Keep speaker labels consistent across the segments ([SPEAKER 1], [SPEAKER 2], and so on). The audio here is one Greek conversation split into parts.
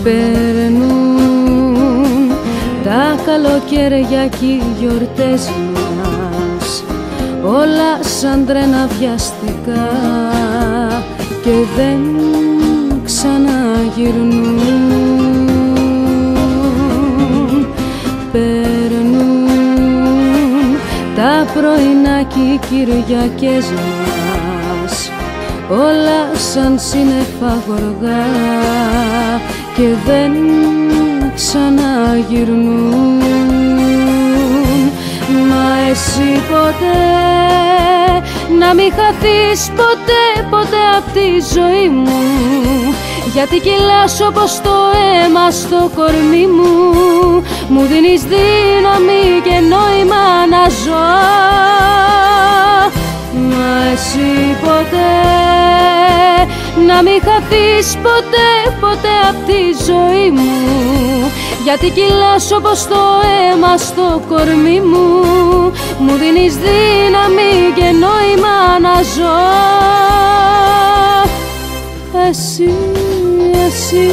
[SPEAKER 1] Περνούν τα καλοκαίρια κι οι γιορτές μας, όλα σαν τρένα βιαστικά και δεν ξαναγυρνούν. Περνούν τα πρωινά κι οι Κυριακές μας, όλα σαν σύννεφα γοργά και δεν ξαναγυρνούν. Μα εσύ ποτέ να μην χαθείς ποτέ, ποτέ απ' τη ζωή μου, γιατί κυλάς όπως το αίμα στο κορμί μου. Μου δίνεις δύναμη και νόημα να ζω. Μα εσύ ποτέ να μην χαθείς ποτέ, ποτέ απ' τη ζωή μου, γιατί κυλάς όπως το αίμα στο κορμί μου. Μου δίνεις δύναμη και νόημα να ζω. Εσύ, εσύ.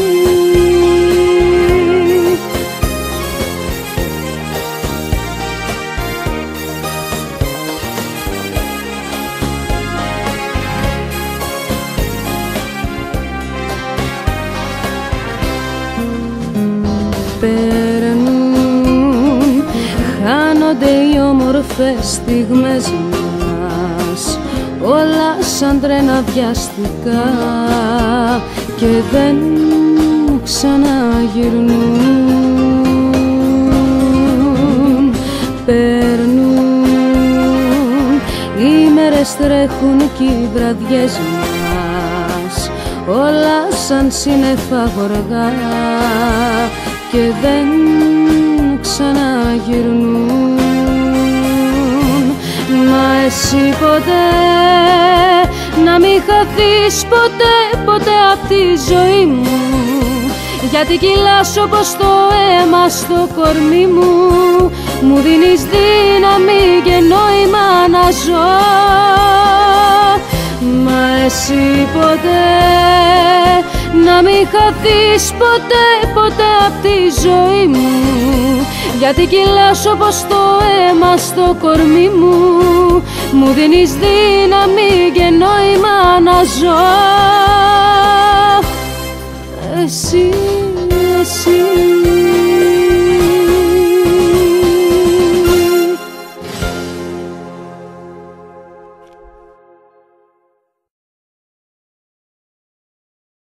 [SPEAKER 1] Περνούν, χάνονται οι όμορφες στιγμές μας, όλα σαν τρένα βιαστικά και δεν ξαναγυρνούν. Περνούν, οι μέρες τρέχουν κι οι βραδιές μας, όλα σαν σύννεφα γοργά και δεν ξαναγυρνούν. Μα εσύ ποτέ να μην χαθείς ποτέ, ποτέ απ' τη ζωή μου, γιατί κυλάς όπως το αίμα στο κορμί μου. Μου δίνεις δύναμη και νόημα να ζω. Μα εσύ ποτέ να μην χαθείς ποτέ, ποτέ απ' τη ζωή μου, γιατί κυλάς όπως το αίμα στο κορμί μου. Μου δίνεις δύναμη και νόημα να ζω. Εσύ, εσύ.